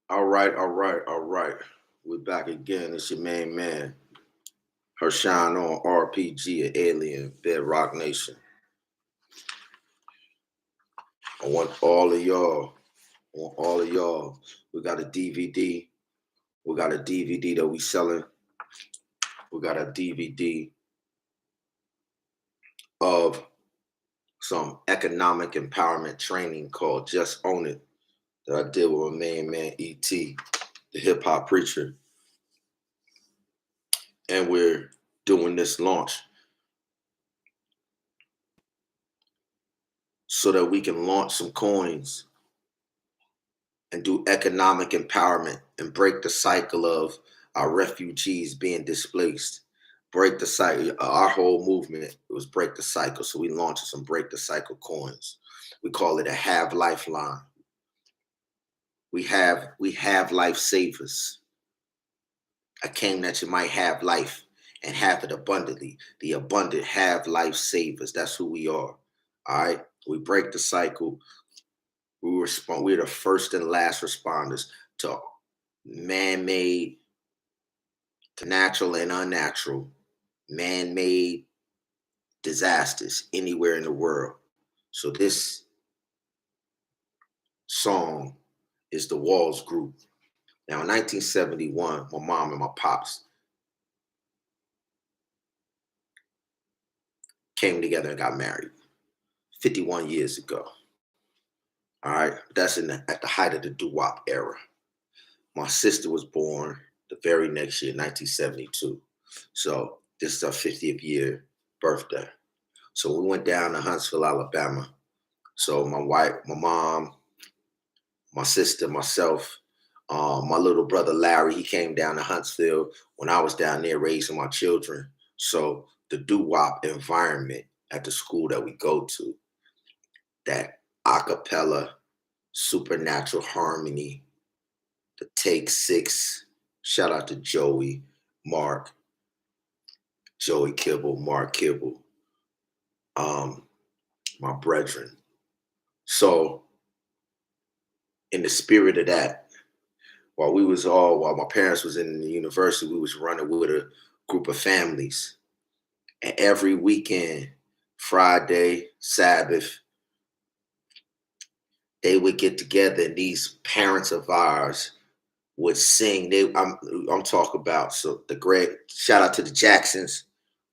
All right, all right, all right. We're back again. It's your main man, Hershon on RPG, an alien, Bedrock Nation. I want all of y'all, We got a DVD. We got a DVD that we selling. We got a DVD of some economic empowerment training called Just Own It that I did with my main man, E.T., the hip hop preacher. And we're doing this launch so that we can launch some coins and do economic empowerment and break the cycle of our refugees being displaced. Break the cycle. Our whole movement was break the cycle. So we launched some break the cycle coins. We call it a have lifeline. We have life savers. I came that you might have life and have it abundantly. The abundant have life savers. That's who we are. All right. We break the cycle. We're the first and last responders to man-made, to natural and unnatural, man-made disasters anywhere in the world. So this song is the Walls Group. Now in 1971, my mom and my pops came together and got married 51 years ago. All right, that's at the height of the doo-wop era. My sister was born the very next year, 1972. So this is our 50th year birthday. So we went down to Huntsville, Alabama. So my wife, my mom, my sister, myself, my little brother Larry, he came down to Huntsville when I was down there raising my children. So the doo-wop environment at the school that we go to, that acapella, supernatural harmony, the Take Six. Shout out to Joey, Mark, Joey Kibble, Mark Kibble, my brethren. So in the spirit of that, while my parents was in the university, we was running with a group of families. And every weekend, Friday, Sabbath, they would get together and these parents of ours would sing. I'm talking about shout out to the Jacksons,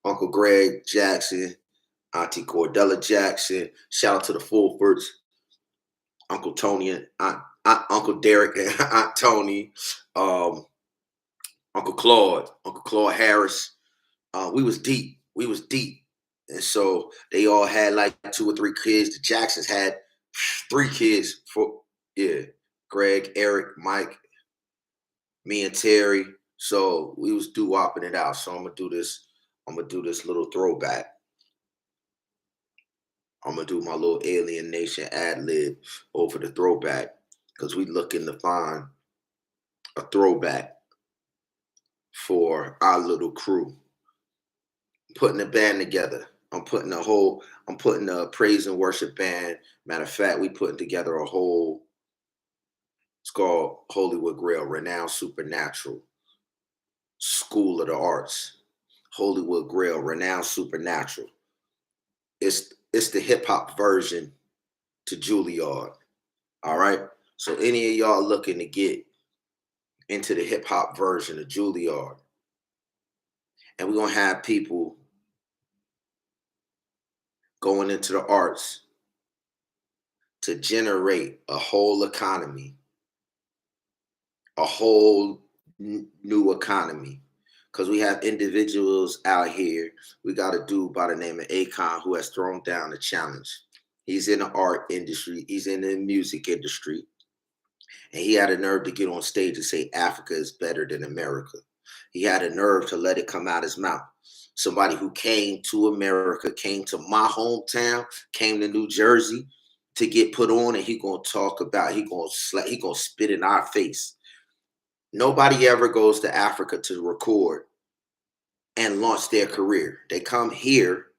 Uncle Greg Jackson, Auntie Cordella Jackson, shout out to the Fulfords, Uncle Tony and Uncle Derek and Aunt Tony, Uncle Claude Harris. We was deep. And so they all had like 2 or 3 kids. The Jacksons had 3 kids Greg, Eric, Mike, me and Terry. So we was doo-wopping it out. So I'm gonna do this little throwback. I'm gonna do my little Alien Nation ad lib over the throwback because we looking to find a throwback for our little crew. Putting a band together. I'm putting a praise and worship band. Matter of fact, we putting together it's called Hollywood Grail, Renowned Supernatural School of the Arts. Hollywood Grail, Renowned Supernatural. It's the hip hop version to Juilliard. All right. So any of y'all looking to get into the hip hop version of Juilliard, and we're gonna have people going into the arts to generate a whole economy, a whole new economy. Because we have individuals out here. We got a dude by the name of Akon who has thrown down the challenge. He's in the art industry. He's in the music industry. And he had a nerve to get on stage and say Africa is better than America. He had a nerve to let it come out his mouth. Somebody who came to America, came to my hometown, came to New Jersey to get put on, and he gonna talk about, he gonna spit in our face. Nobody ever goes to Africa to record and launch their career. They come here,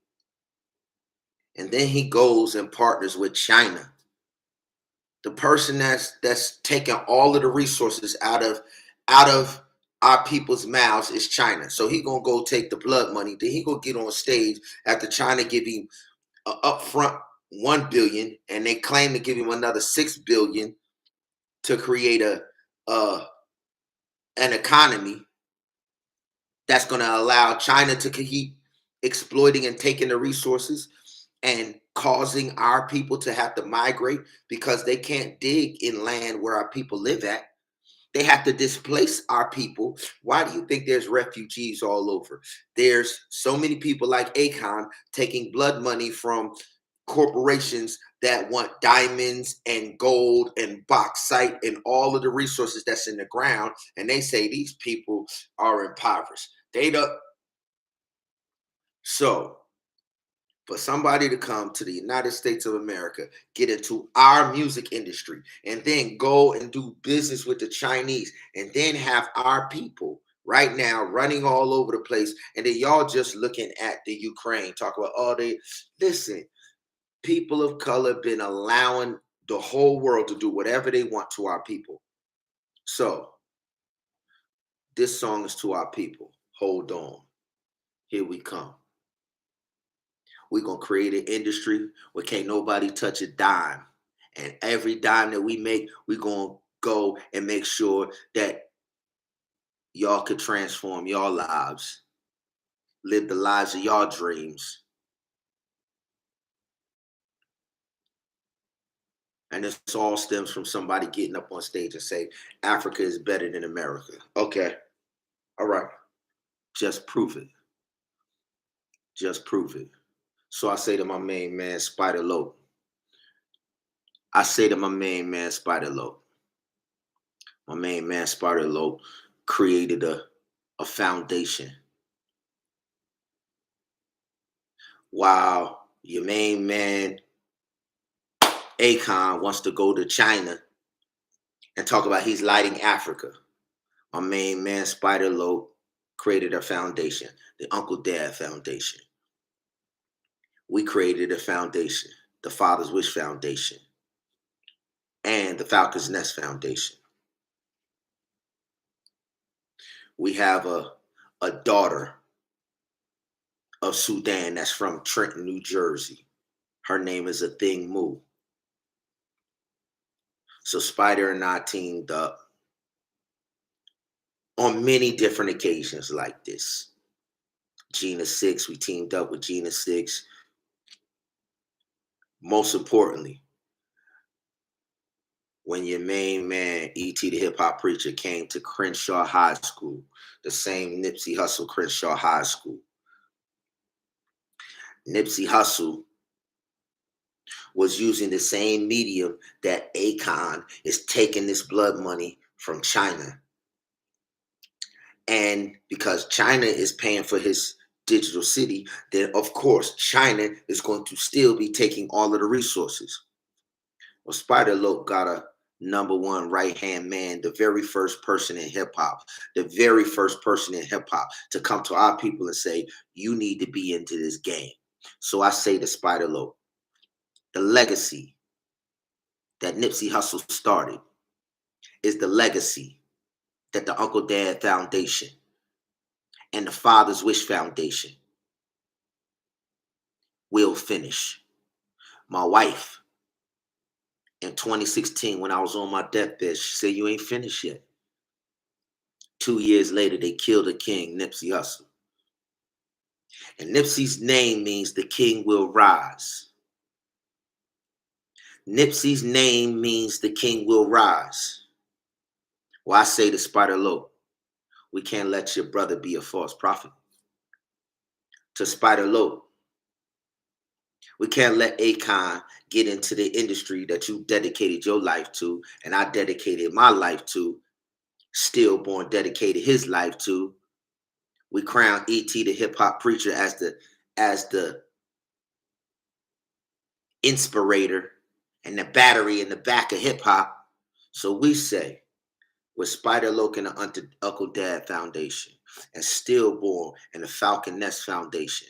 and then he goes and partners with China The person that's taking all of the resources out of our people's mouths is China. So he gonna go take the blood money. Then he gonna get on stage after China give him a upfront 1 billion, and they claim to give him another 6 billion to create uh an economy that's going to allow China to keep exploiting and taking the resources and causing our people to have to migrate because they can't dig in land where our people live at. They have to displace our people. Why do you think there's refugees all over? There's so many people like Akon taking blood money from corporations that want diamonds and gold and bauxite and all of the resources that's in the ground, and they say these people are impoverished. They don't. So for somebody to come to the United States of America, get into our music industry, and then go and do business with the Chinese, and then have our people right now running all over the place, and then y'all just looking at the Ukraine, talk about, oh, they listen. People of color been allowing the whole world to do whatever they want to our people. So this song is to our people. Hold on. Here we come. We're going to create an industry where can't nobody touch a dime. And every dime that we make, we're going to go and make sure that y'all could transform your lives, live the lives of your dreams. And this all stems from somebody getting up on stage and say, Africa is better than America. Okay. All right. Just prove it. Just prove it. So I say to my main man, Spider Low. I say to my main man, Spider Low. My main man, Spider Low, created a foundation. While your main man, Akon, wants to go to China and talk about he's lighting Africa, my main man, Spider Low, created a foundation, the Uncle Dad Foundation. We created a foundation, the Father's Wish Foundation, and the Falcon's Nest Foundation. We have a daughter of Sudan that's from Trenton, New Jersey. Her name is Athing Mu. So Spider and I teamed up on many different occasions like this. Gina 6, we teamed up with Gina 6. Most importantly, when your main man, E.T. the Hip Hop Preacher, came to Crenshaw High School, the same Nipsey Hussle Crenshaw High School. Nipsey Hussle was using the same medium that Akon is taking this blood money from China. And because China is paying for his digital city, then of course China is going to still be taking all of the resources. Well, Spider Loc got a #1 right-hand man, the very first person in hip-hop, the very first person in hip-hop to come to our people and say, you need to be into this game. So I say to Spider Loc, the legacy that Nipsey Hussle started is the legacy that the Uncle Dad Foundation and the Father's Wish Foundation will finish. My wife, in 2016, when I was on my deathbed, she said, you ain't finished yet. 2 years later, they killed the king, Nipsey Hussle. And Nipsey's name means the king will rise. Nipsey's name means the king will rise. Well, I say to Spider Loc, we can't let your brother be a false prophet. To Spider Loc, we can't let Akon get into the industry that you dedicated your life to, and I dedicated my life to. Stillborn dedicated his life to. We crown E.T. the Hip Hop Preacher as the inspirator and the battery in the back of hip hop. So we say, with Spider Loc and the Uncle Dad Foundation, and Stillborn and the Falcon Nest Foundation,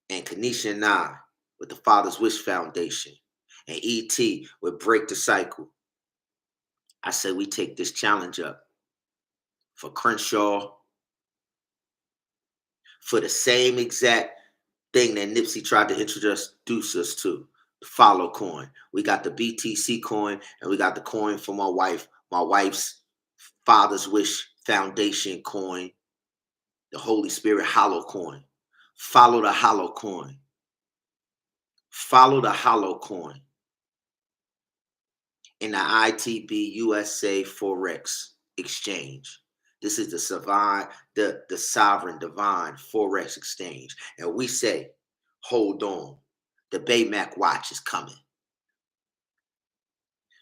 and Kanisha and I with the Father's Wish Foundation, and ET with Break the Cycle. I say we take this challenge up for Crenshaw, for the same exact thing that Nipsey tried to introduce us to, the follow coin. We got the BTC coin, and we got the coin for my wife's Father's Wish Foundation coin, the Holy Spirit hollow coin. Follow the hollow coin. Follow the hollow coin in the ITB USA Forex Exchange. This is the sovereign divine Forex Exchange. And we say, hold on. The Baymac watch is coming.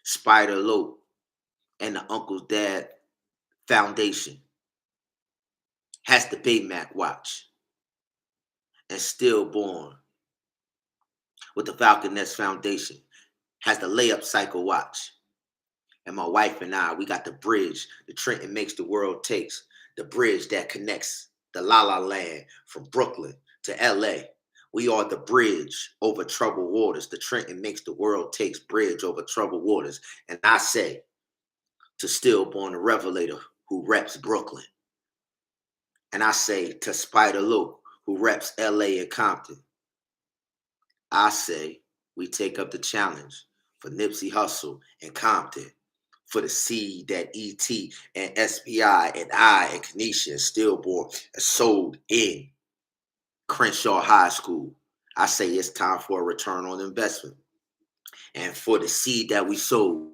Spider Lope and the Uncle's Dad Foundation has the Baymac watch. And Stillborn with the Falcon Nest Foundation has the Layup Cycle watch. And my wife and I, we got the bridge, the Trenton Makes the World Takes, the bridge that connects the La La Land from Brooklyn to LA. We are the bridge over troubled waters. The Trenton Makes the World Takes bridge over troubled waters. And I say to Stillborn, the Revelator, who reps Brooklyn. And I say to Spider Luke, who reps LA and Compton. I say we take up the challenge for Nipsey Hussle and Compton, for the seed that ET and SBI and I and Kenesha and Stillborn are sold in Crenshaw High School. I say it's time for a return on investment. And for the seed that we sold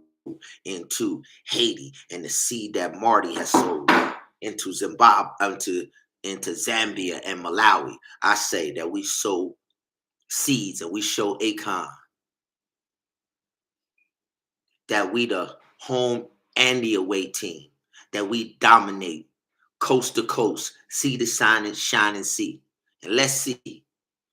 into Haiti and the seed that Marty has sold into Zimbabwe, into Zambia and Malawi, I say that we sow seeds and we show Akon that we the home and the away team, that we dominate coast to coast, sea to shine and sea. And let's see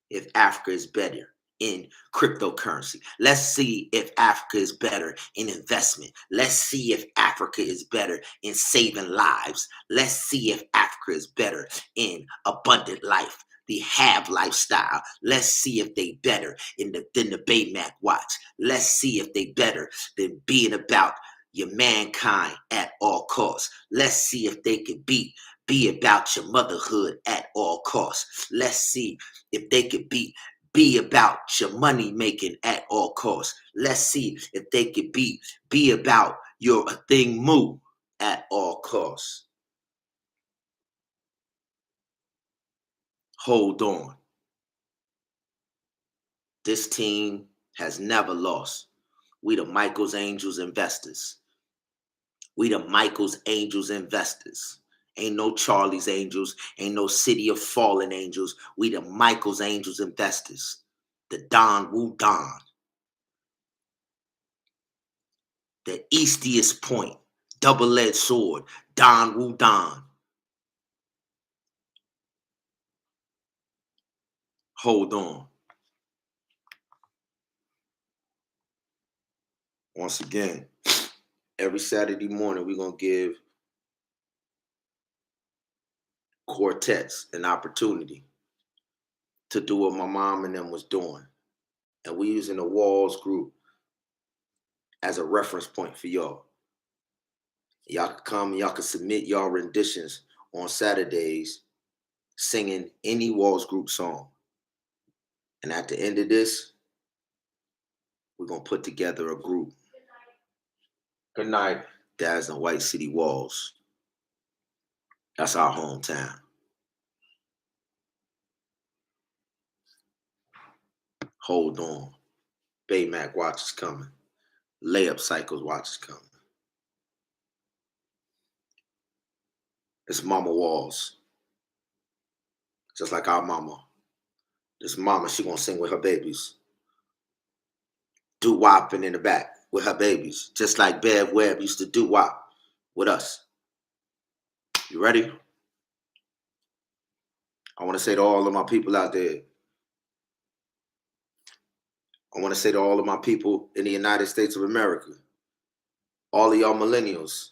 if Africa is better in cryptocurrency. Let's see if Africa is better in investment. Let's see if Africa is better in saving lives. Let's see if Africa is better in abundant life, the have lifestyle. Let's see if they better than the Baymac watch. Let's see if they better than being about your mankind at all costs. Let's see if they could be about your motherhood at all costs. Let's see if they could be about your money making at all costs. Let's see if they could be about your thing move at all costs. Hold on. This team has never lost. We the Michael's Angels investors. We the Michael's Angels investors. Ain't no Charlie's Angels. Ain't no City of Fallen Angels. We the Michael's Angels investors. The Don Wu Don. The Eastiest Point. Double-edged sword. Don Wu Don. Hold on. Once again, every Saturday morning, we're going to give quartets an opportunity to do what my mom and them was doing. And we're using the Walls group as a reference point for y'all. Y'all can come, y'all can submit y'all renditions on Saturdays singing any Walls group song. And at the end of this, we're going to put together a group. Good night. Daz and White City Walls. That's our hometown. Hold on. Baymac watch is coming. Layup Cycles watch is coming. It's Mama Walls. Just like our mama. This mama, she gonna sing with her babies. Do-wopping in the back with her babies. Just like Bev Webb used to do-wop with us. You ready? I want to say to all of my people out there. I want to say to all of my people in the United States of America. All of y'all millennials.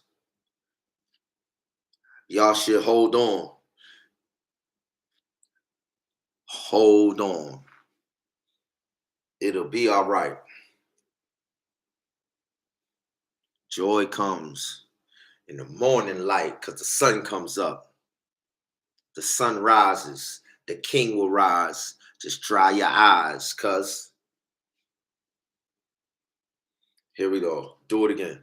Y'all should hold on. Hold on. It'll be all right. Joy comes in the morning light because the sun comes up. The sun rises. The king will rise. Just dry your eyes, cuz. Here we go. Do it again.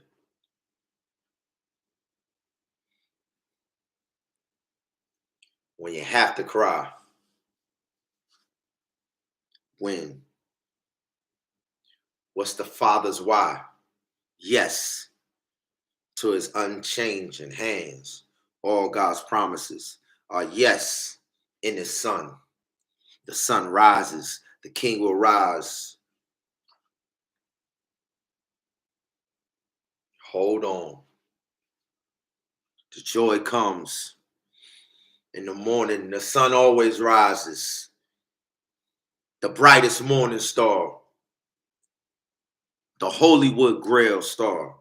When you have to cry. When? What's the Father's why? Yes, to his unchanging hands. All God's promises are yes in his Son. The sun rises, the king will rise. Hold on. The joy comes in the morning. The sun always rises. The brightest morning star. The Hollywood Grail star.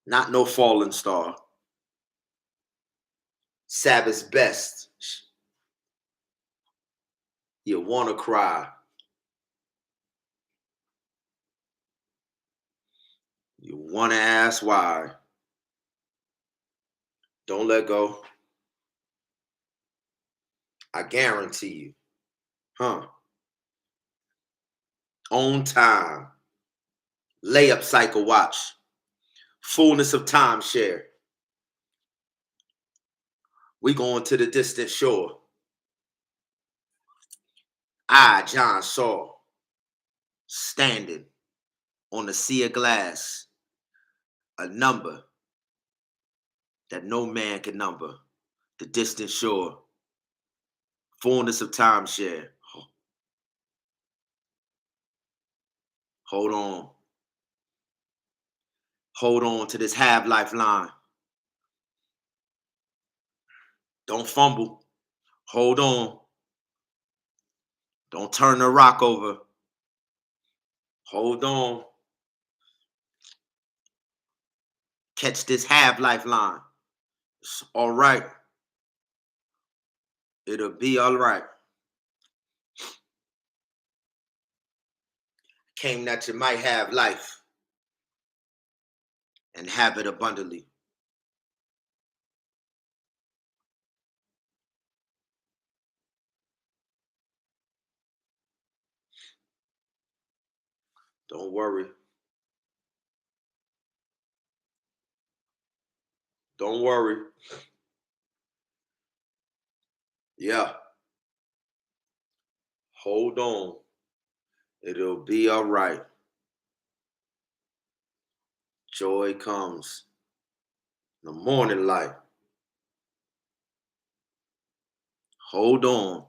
Not no fallen star. Sabbath's best. You want to cry. You want to ask why. Don't let go. I guarantee you. On time. Layup cycle watch. Fullness of time share. We going to the distant shore. I, John, saw standing on the sea of glass a number that no man can number. The distant shore. Fullness of time share. Hold on. Hold on to this half-life line. Don't fumble. Hold on. Don't turn the rock over. Hold on. Catch this half-life line. It's all right. It'll be all right. Came that you might have life and have it abundantly. Don't worry. Don't worry. Yeah. Hold on. It'll be all right. Joy comes. The morning light. Hold on.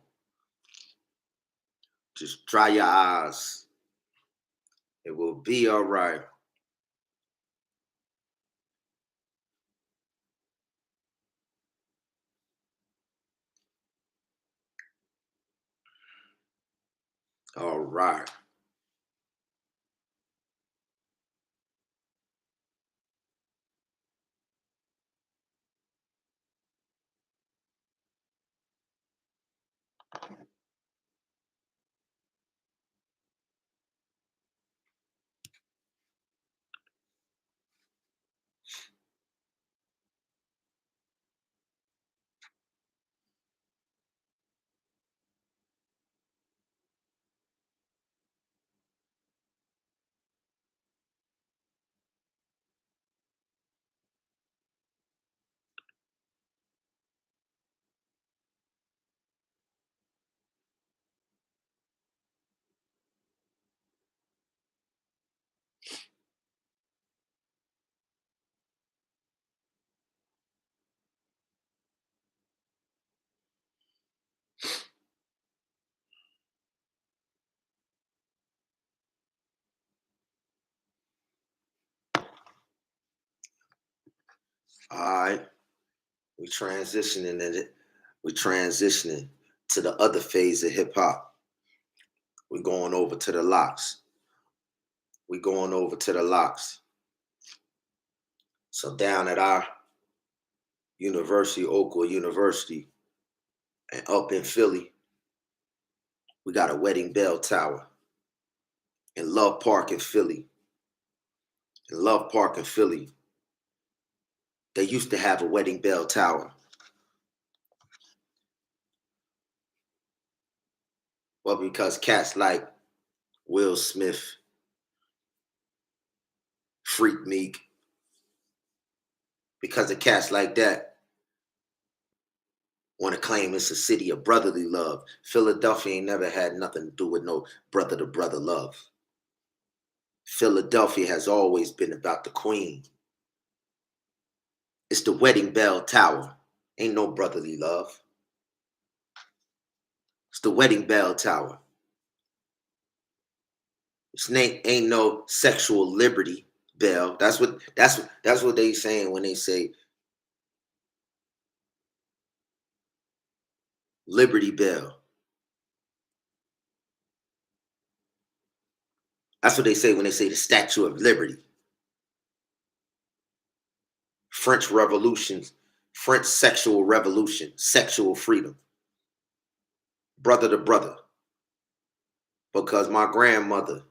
Just dry your eyes. It will be all right. All right. All right. We transitioning in it. We transitioning to the other phase of hip hop. We're going over to the locks. We're going over to the locks. So down at our university, Oakwood University, and up in Philly, we got a wedding bell tower. In Love Park in Philly, in Love Park in Philly, they used to have a wedding bell tower. Well, because cats like Will Smith, Freak Meek, because of cats like that want to claim it's a city of brotherly love. Philadelphia ain't never had nothing to do with no brother to brother love. Philadelphia has always been about the queen. It's the wedding bell tower. Ain't no brotherly love. It's the wedding bell tower. It's ain't no sexual liberty bell. That's what they saying when they say Liberty Bell. That's what they say when they say the Statue of Liberty. French Revolution, French sexual revolution, sexual freedom. Brother to brother. Because my grandmother,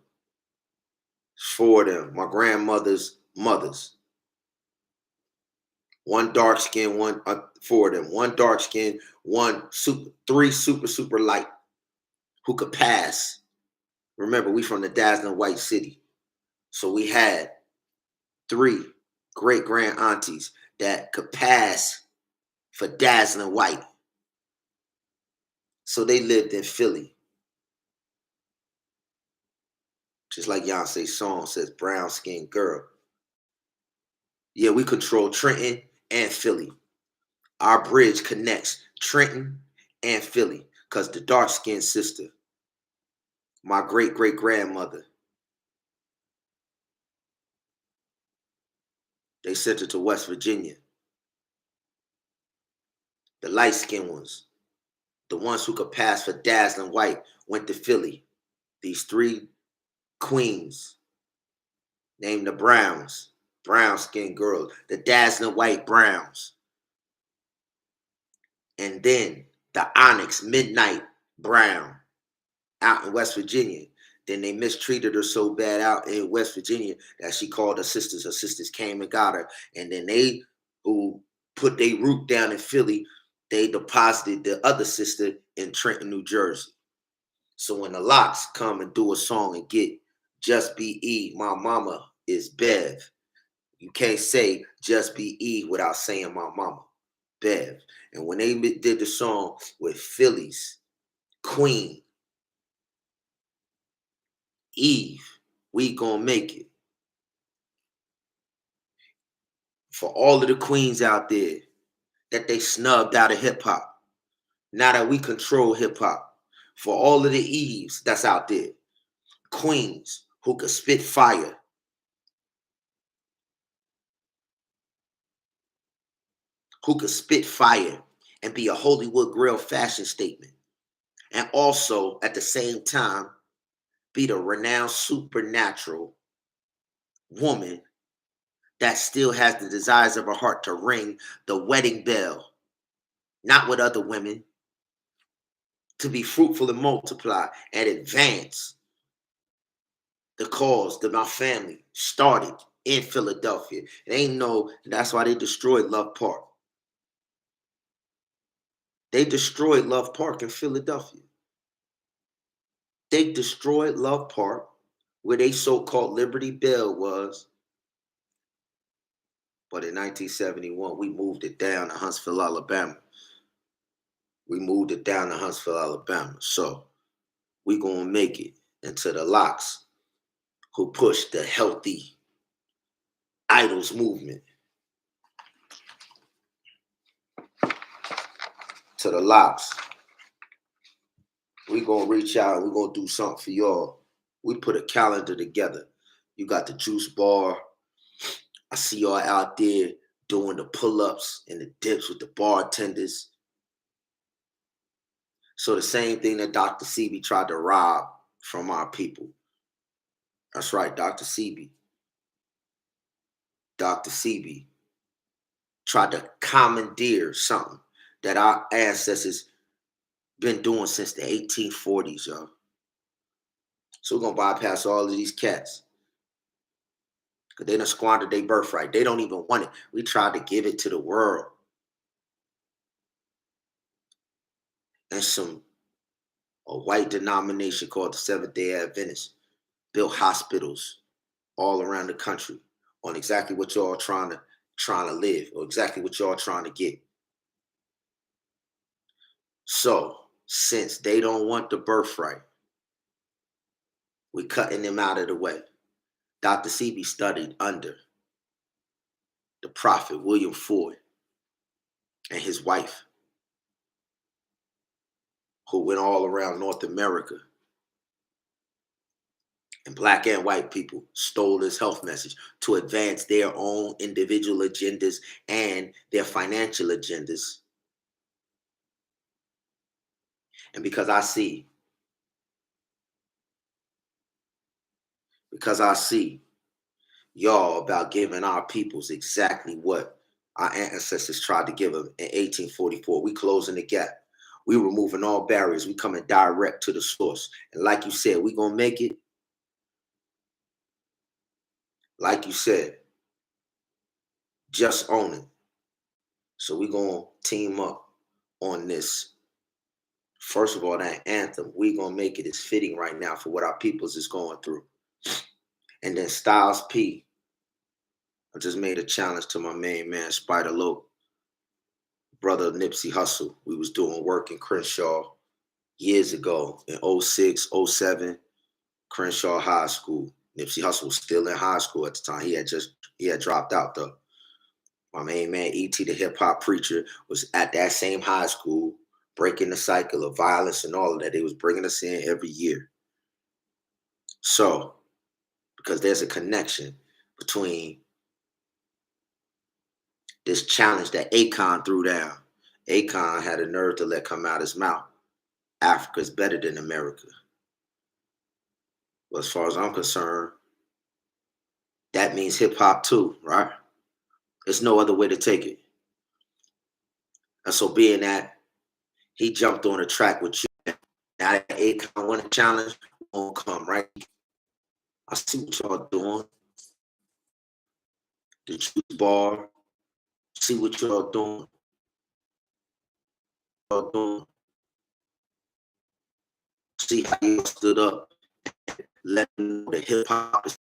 for them, my grandmother's mothers. One dark skin, one for them. One dark skin, three super light who could pass. Remember, we from the dazzling white city. So we had three great grand aunties that could pass for dazzling white. So they lived in Philly. Just like Beyonce's song says, brown skinned girl. Yeah, we control Trenton and Philly. Our bridge connects Trenton and Philly because the dark skinned sister, my great great grandmother, they sent her to West Virginia. The light skinned ones, the ones who could pass for dazzling white, went to Philly. These three queens named the Browns, brown skinned girls, the dazzling white Browns. And then the Onyx Midnight Brown out in West Virginia. Then they mistreated her so bad out in West Virginia that she called her sisters. Her sisters came and got her. And then they, who put their root down in Philly, they deposited the other sister in Trenton, New Jersey. So when the Locks come and do a song and get Just Be E, My Mama is Bev, you can't say Just Be E without saying My Mama, Bev. And when they did the song with Philly's Queen, Eve, we gonna make it. For all of the queens out there that they snubbed out of hip hop, now that we control hip hop, for all of the Eves that's out there, queens who could spit fire, and be a Hollywood Grill fashion statement, and also at the same time be the renowned supernatural woman that still has the desires of her heart to ring the wedding bell, not with other women, to be fruitful and multiply and advance the cause that my family started in Philadelphia. It ain't no, that's why they destroyed Love Park. They destroyed Love Park in Philadelphia. They destroyed Love Park, where they so-called Liberty Bell was. But in 1971, we moved it down to Huntsville, Alabama. So we gonna make it into the Locks, who pushed the healthy idols movement. To the Locks, we gonna reach out and we gonna do something for y'all. We put a calendar together. You got the juice bar. I see y'all out there doing the pull-ups and the dips with the bartenders. So the same thing that Dr. Sebi tried to rob from our people. That's right, Dr. Sebi. Dr. Sebi tried to commandeer something that our ancestors been doing since the 1840s, y'all. So we're gonna bypass all of these cats. Because they done squandered their birthright. They don't even want it. We tried to give it to the world. And a white denomination called the Seventh-day Adventists built hospitals all around the country on exactly what y'all trying to live, or exactly what y'all trying to get. So since they don't want the birthright, we're cutting them out of the way. Dr. Sebi studied under the prophet William Ford and his wife, who went all around North America, and black and white people stole this health message to advance their own individual agendas and their financial agendas. And because I see y'all about giving our peoples exactly what our ancestors tried to give them in 1844. We closing the gap. We removing all barriers. We coming direct to the source. And like you said, we gonna make it. Like you said, just own it. So we gonna team up on this. First of all, that anthem, we gonna make it is fitting right now for what our peoples is going through. And then Styles P, I just made a challenge to my main man, Spider Lope, brother Nipsey Hussle. We was doing work in Crenshaw years ago in 06, 07, Crenshaw High School. Nipsey Hussle was still in high school at the time. He had dropped out though. My main man, E.T. the hip hop preacher, was at that same high school, breaking the cycle of violence and all of that. They was bringing us in every year. So, because there's a connection between this challenge that Akon threw down. Akon had a nerve to let come out his mouth, Africa's better than America. Well, as far as I'm concerned, that means hip hop too, right? There's no other way to take it. And so being that he jumped on a track with you, now that Akon won a challenge, won't come, right? I see what y'all doing. The juice bar, see what y'all doing. See how you stood up, let them know the hip hop is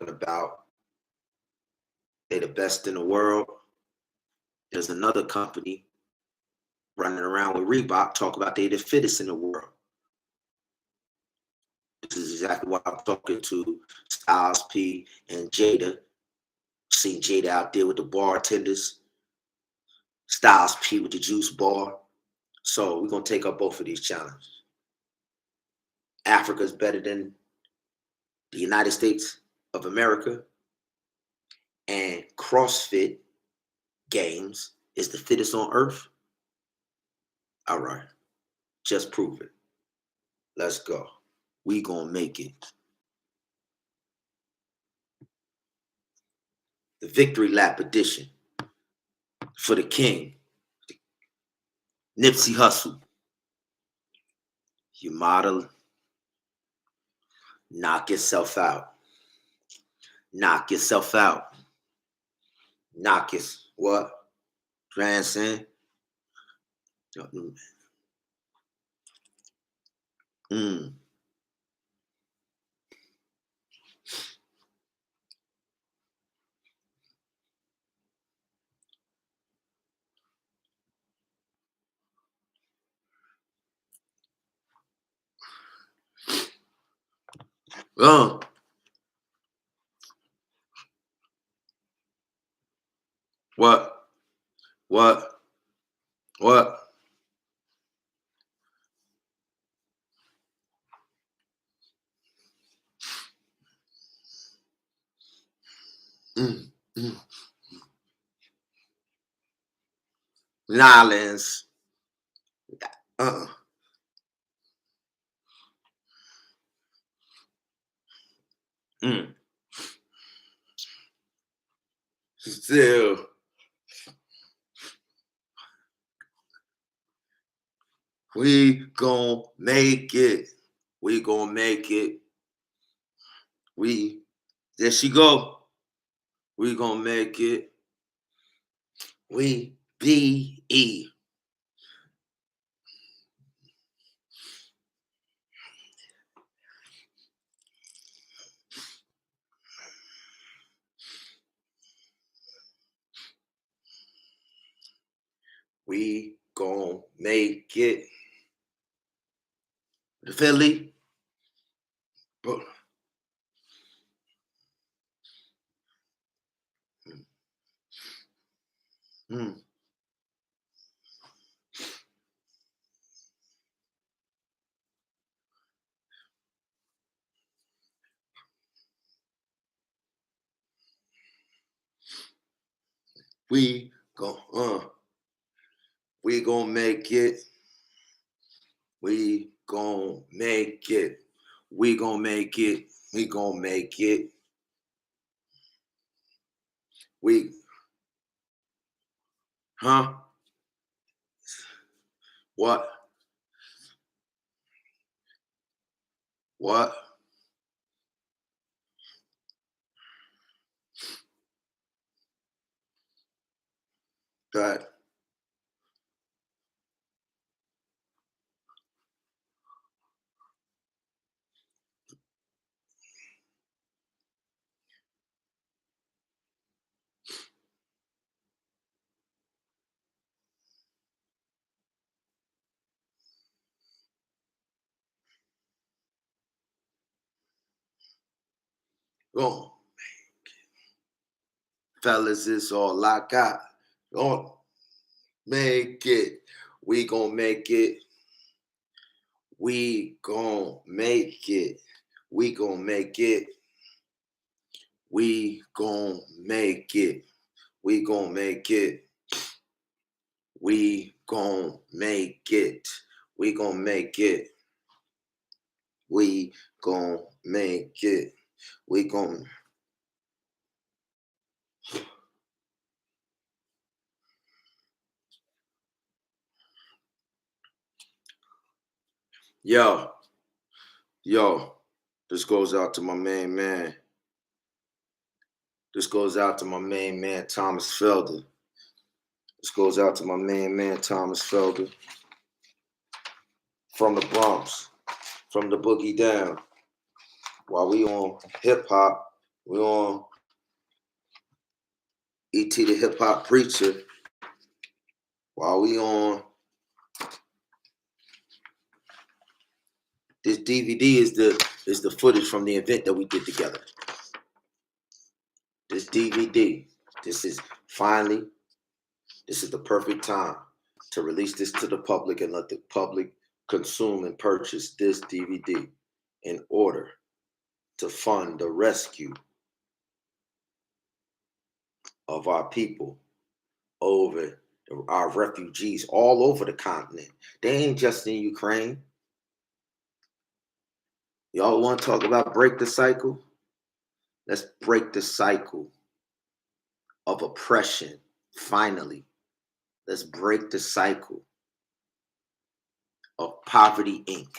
about. They the best in the world. There's another company running around with Reebok talk about they the fittest in the world. This is exactly what I'm talking to Styles P and Jada. See Jada out there with the bartenders, Styles P with the juice bar. So we're gonna take up both of these challenges. Africa's better than the United States of America, and CrossFit Games is the fittest on earth. All right, just prove it. Let's go. We gonna make it. The victory lap edition for the king, Nipsey Hussle. You model, knock yourself out. Knock yourself out. Knock your what? Transcend. Mm. Uh. What? What? What? Mm. Mm. Nolens. Uh. Mm. Still, we gon' make it. We gonna make it. We, there she go. We gonna make it. We be. We gonna make it. The Philly. Mm. We gon' we gonna make it. We gonna make it. We gonna make it. We gonna make it. We, huh? What? What? That. Oh, fellas, it's all I got. Gonna make it. We gonna make it. We gonna make it. We gonna make it. We gonna make it. We gonna make it. We gonna make it. We gonna make it. We gonna make it. We gonna. Yo, yo. This goes out to my main man. This goes out to my main man, Thomas Felder. This goes out to my main man, Thomas Felder. From the Bronx, from the boogie down. While we on hip hop, we on E.T. the Hip Hop Preacher. While we on this DVD is the footage from the event that we did together. This DVD, this is the perfect time to release this to the public and let the public consume and purchase this DVD in order to fund the rescue of our people over our refugees all over the continent. They ain't just in Ukraine. Y'all want to talk about break the cycle? Let's break the cycle of oppression. Finally, let's break the cycle of Poverty Inc.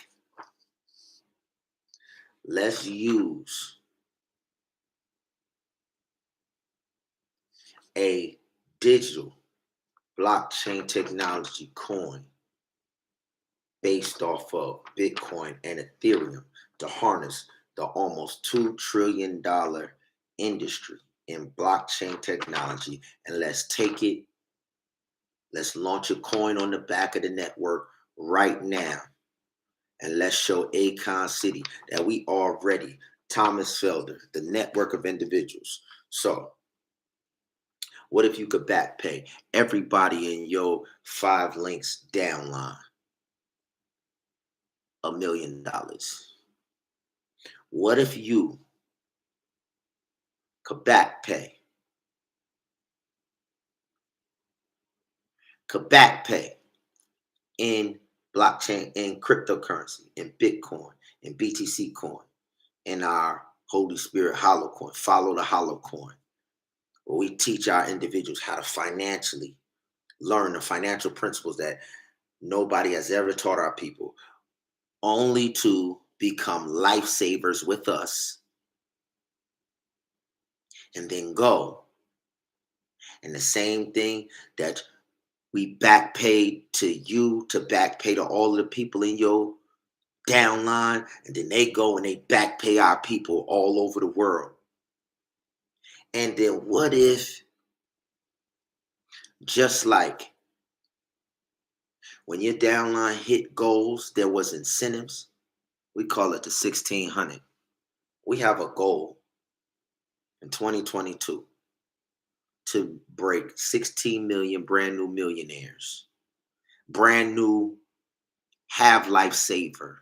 Let's use a digital blockchain technology coin based off of Bitcoin and Ethereum to harness the almost $2 trillion industry in blockchain technology. And let's take it, let's launch a coin on the back of the network right now. And let's show Akon City that we are ready. Thomas Felder, the network of individuals. So, what if you could back pay everybody in your 5 links downline $1 million? What if you could back pay in blockchain, in cryptocurrency, in Bitcoin, in BTC coin, in our Holy Spirit hollow coin, follow the hollow coin, where we teach our individuals how to financially learn the financial principles that nobody has ever taught our people, only to become lifesavers with us and then go. And the same thing that we back pay to you to back pay to all of the people in your downline, and then they go and they back pay our people all over the world. And then what if, just like when your downline hit goals, there was incentives? We call it the 1600. We have a goal in 2022 to break 16 million brand new millionaires, brand new have lifesaver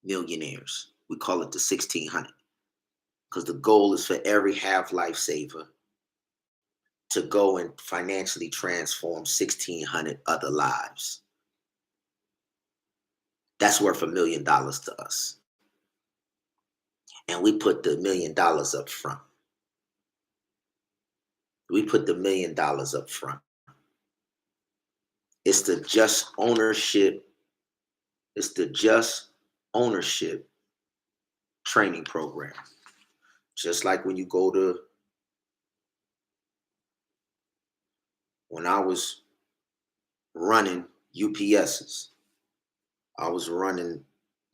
millionaires. We call it the 1600 because the goal is for every have lifesaver to go and financially transform 1600 other lives. That's worth $1 million to us. And we put the $1 million up front. We put the $1 million up front. It's the just ownership. It's the just ownership training program. Just like when you go to, when I was running UPSs, I was running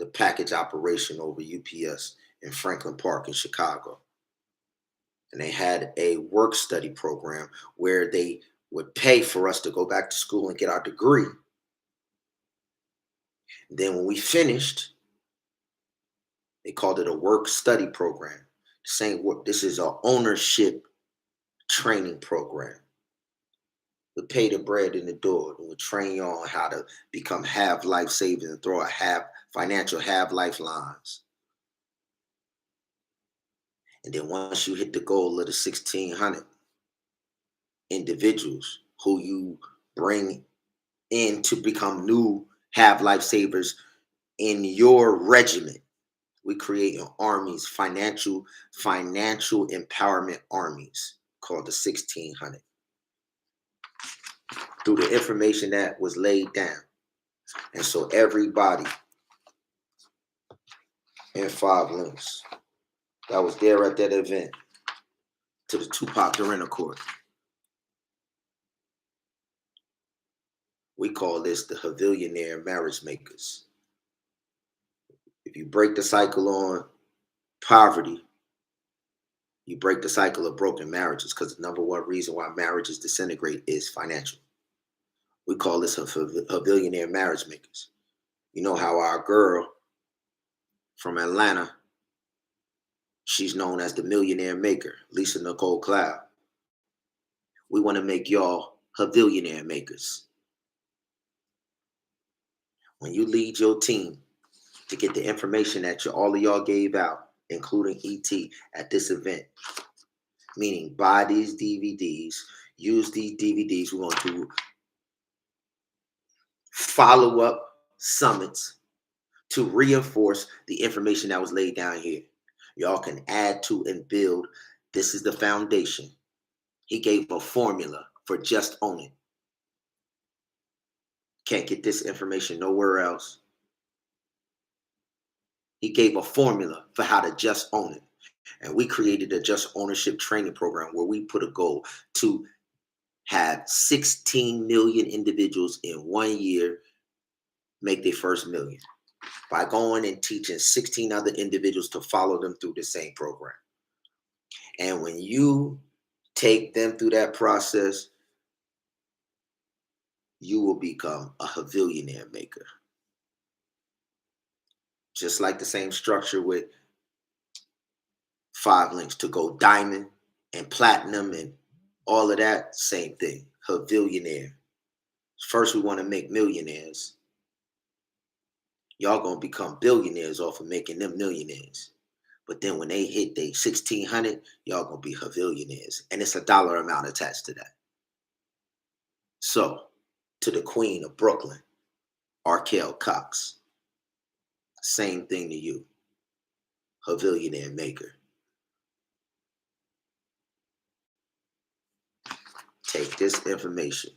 the package operation over UPS in Franklin Park in Chicago. And they had a work study program where they would pay for us to go back to school and get our degree. Then when we finished, they called it a work study program. Saying what this is an ownership training program. We pay the bread in the door and we train you on how to become have life savings and throw a have financial have lifelines. And then once you hit the goal of the 1600 individuals who you bring in to become new have lifesavers in your regiment, we create armies, financial empowerment armies called the 1600 through the information that was laid down. And so everybody in 5 links that was there at that event to the Tupac Arena Court. We call this the Havillionaire Marriage Makers. If you break the cycle on poverty, you break the cycle of broken marriages, because the number one reason why marriages disintegrate is financial. We call this Havillionaire Marriage Makers. You know how our girl from Atlanta, she's known as the Millionaire Maker, Lisa Nicole Cloud. We want to make y'all Havillionaire Makers. When you lead your team to get the information that all of y'all gave out, including ET, at this event, meaning buy these DVDs, use these DVDs. We're going to follow up summits to reinforce the information that was laid down here. Y'all can add to and build. This is the foundation. He gave a formula for just owning. Can't get this information nowhere else. He gave a formula for how to just own it. And we created a just ownership training program where we put a goal to have 16 million individuals in 1 year make their first million by going and teaching 16 other individuals to follow them through the same program. And when you take them through that process, you will become a Havillionaire Maker. Just like the same structure with 5 links to go diamond and platinum and all of that, same thing, Havillionaire. First, we want to make millionaires. Y'all gonna become billionaires off of making them millionaires. But then when they hit the 1600, y'all gonna be Havillionaires. And it's a dollar amount attached to that. So, to the Queen of Brooklyn, Arkell Cox, same thing to you, Havillionaire Maker. Take this information,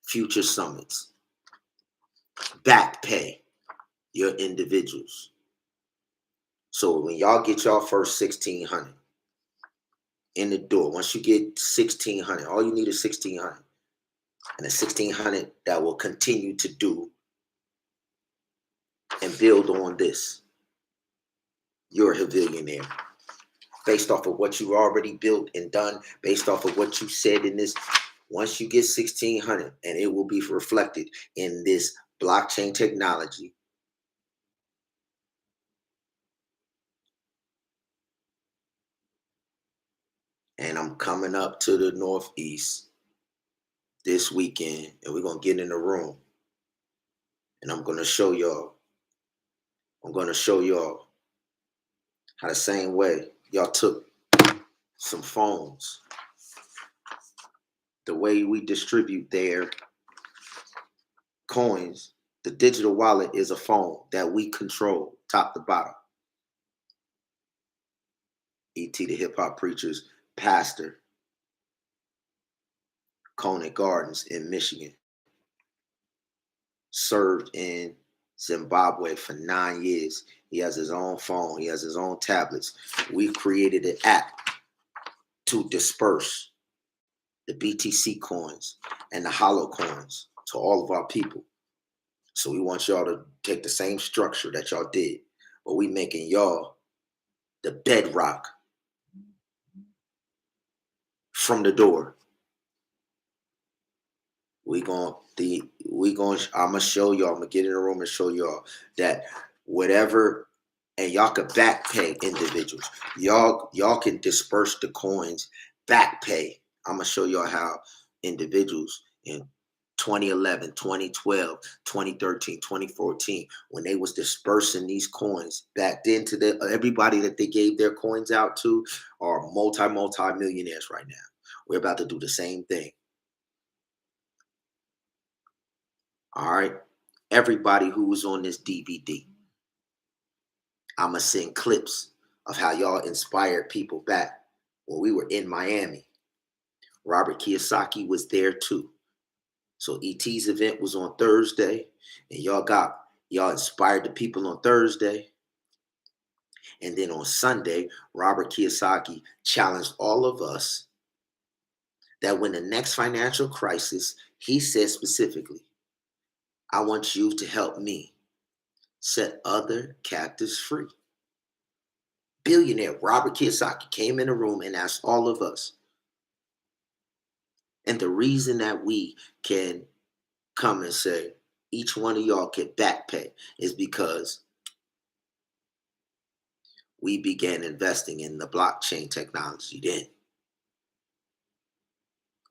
future summits, back pay your individuals. So when y'all get y'all first 1600, in the door. Once you get 1,600, all you need is 1,600. And the 1,600 that will continue to do and build on this. You're a billionaire. Based off of what you already built and done, based off of what you said in this. Once you get 1,600, and it will be reflected in this blockchain technology. And I'm coming up to the Northeast this weekend, and we're going to get in the room. And I'm going to show y'all. How the same way y'all took some phones, the way we distribute their coins, the digital wallet is a phone that we control top to bottom. E.T. the hip hop preacher's pastor, Conant Gardens in Michigan, served in Zimbabwe for 9 years. He has his own phone. He has his own tablets. We've created an app to disperse the BTC coins and the hollow coins to all of our people. So we want y'all to take the same structure that y'all did, but we making y'all the bedrock from the door. I'm gonna show y'all, I'm gonna get in the room and show y'all that whatever, and y'all can back pay individuals. Y'all can disperse the coins, back pay. I'm gonna show y'all how individuals in 2011, 2012, 2013, 2014, when they was dispersing these coins back then to everybody that they gave their coins out to are multi-millionaires right now. We're about to do the same thing. All right. Everybody who was on this DVD, I'm going to send clips of how y'all inspired people back when we were in Miami. Robert Kiyosaki was there too. So ET's event was on Thursday, and y'all inspired the people on Thursday. And then on Sunday, Robert Kiyosaki challenged all of us that when the next financial crisis, he said specifically, I want you to help me set other captives free. Billionaire Robert Kiyosaki came in the room and asked all of us. And the reason that we can come and say each one of y'all get back pay is because we began investing in the blockchain technology then.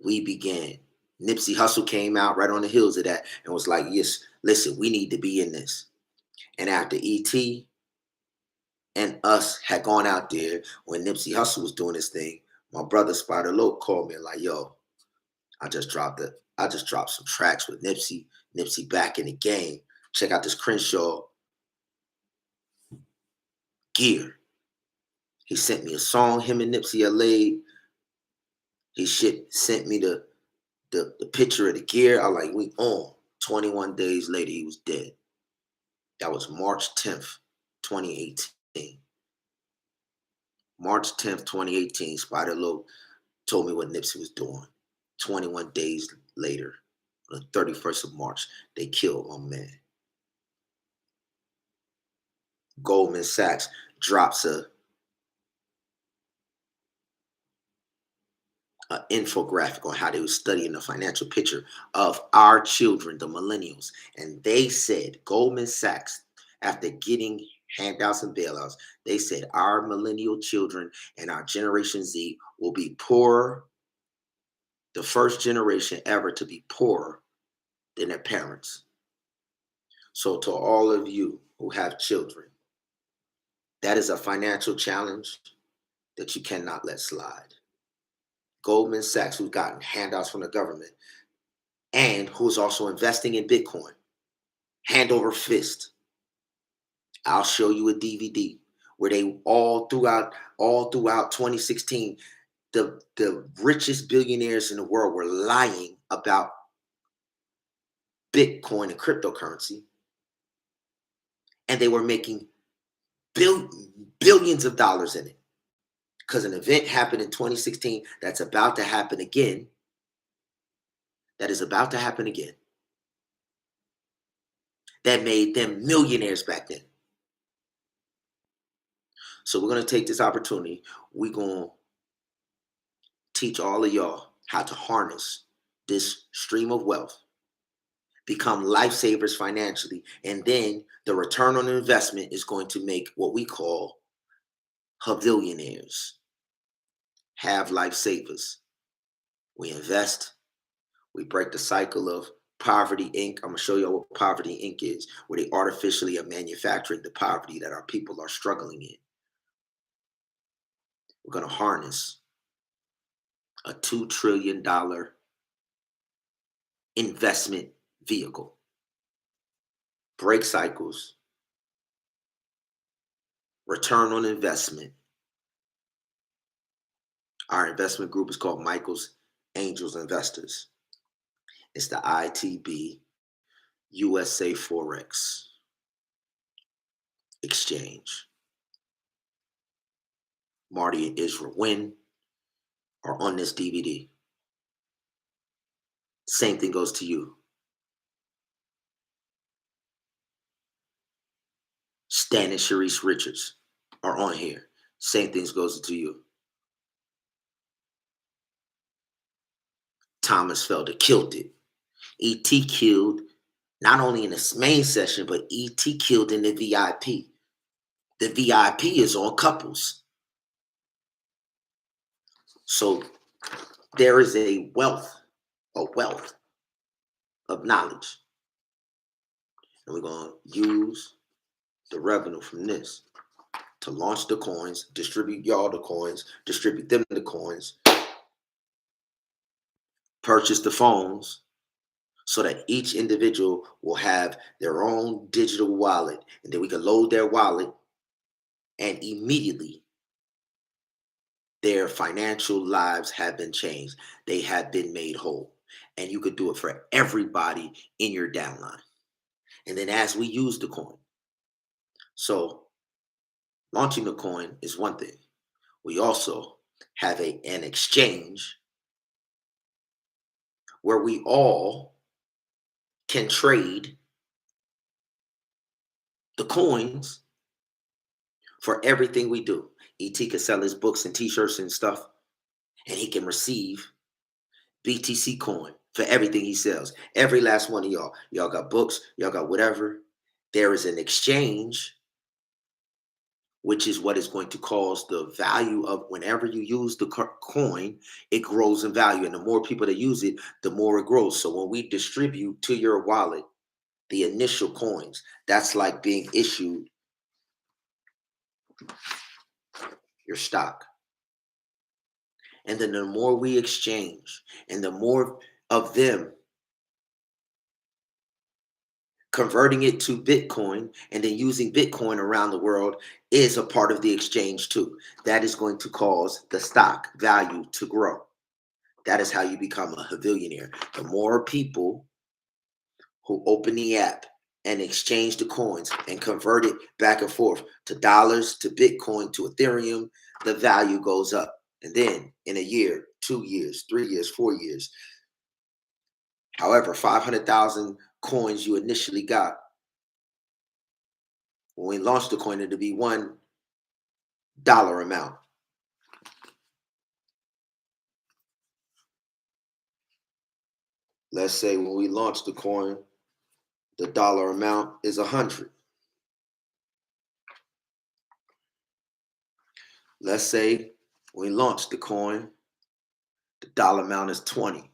We began. Nipsey Hussle came out right on the heels of that and was like, yes, listen, we need to be in this. And after E.T. and us had gone out there when Nipsey Hussle was doing his thing, my brother Spider Loke called me and like, yo, I just dropped some tracks with Nipsey back in the game. Check out this Crenshaw gear. He sent me a song, him and Nipsey had laid. He sent me the picture of the gear. I like, we on. 21 days later, he was dead. That was March 10th, 2018. March 10th, 2018, Spider Loke told me what Nipsey was doing. 21 days later, on the 31st of March, they killed my man. Goldman Sachs drops an infographic on how they were studying the financial picture of our children, the millennials. And they said, Goldman Sachs, after getting handouts and bailouts, they said our millennial children and our Generation Z will be poorer, the first generation ever to be poorer than their parents. So to all of you who have children, that is a financial challenge that you cannot let slide. Goldman Sachs, who's gotten handouts from the government and who's also investing in Bitcoin, hand over fist. I'll show you a DVD where they all throughout 2016, the richest billionaires in the world were lying about Bitcoin and cryptocurrency, and they were making billions of dollars in it because an event happened in 2016 that's about to happen again, that is about to happen again, that made them millionaires back then. So we're going to take this opportunity. We're going to teach all of y'all how to harness this stream of wealth, become lifesavers financially, and then the return on investment is going to make what we call pavillionaires, have lifesavers. We invest, we break the cycle of Poverty Inc. I'm going to show you what Poverty Inc. is, where they artificially are manufacturing the poverty that our people are struggling in. We're going to harness a $2 trillion investment vehicle, break cycles, return on investment. Our investment group is called Michael's Angels Investors. It's the ITB USA Forex Exchange. Marty and Israel Wynn are on this DVD. Same thing goes to you. Stan and Sharice Richards are on here. Same things goes to you. Thomas Felder killed it. E.T. killed not only in the main session, but E.T. killed in the VIP. The VIP is on couples. So there is a wealth of knowledge. And we're going to use the revenue from this to launch the coins, distribute y'all the coins, distribute them the coins, purchase the phones, so that each individual will have their own digital wallet. And then we can load their wallet, and immediately their financial lives have been changed. They have been made whole. And you could do it for everybody in your downline. And then as we use the coin, so launching the coin is one thing. We also have an exchange where we all can trade the coins for everything we do. ET can sell his books and t-shirts and stuff, and he can receive BTC coin for everything he sells. Every last one of y'all. Y'all got books, y'all got whatever. There is an exchange, which is what is going to cause the value of whenever you use the coin, it grows in value. And the more people that use it, the more it grows. So when we distribute to your wallet the initial coins, that's like being issued your stock. And then the more we exchange and the more of them converting it to Bitcoin and then using Bitcoin around the world is a part of the exchange too. That is going to cause the stock value to grow. That is how you become a billionaire. The more people who open the app and exchange the coins and convert it back and forth to dollars, to Bitcoin, to Ethereum, the value goes up. And then in a year, 2 years, 3 years, 4 years, however, 500,000 coins you initially got, when we launched the coin, it'll be $1 amount. Let's say when we launched the coin, the dollar amount is 100. Let's say when we launched the coin, the dollar amount is 20.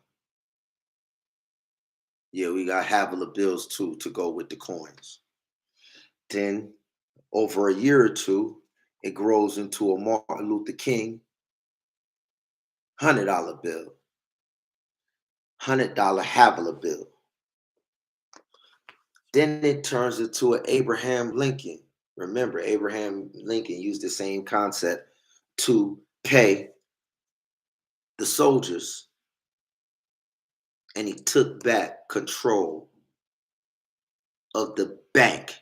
Yeah, we got Havila bills too to go with the coins. Then over a year or two, it grows into a Martin Luther King $100 bill, $100 Havila bill. Then it turns into an Abraham Lincoln. Remember, Abraham Lincoln used the same concept to pay the soldiers, and he took back control of the bank.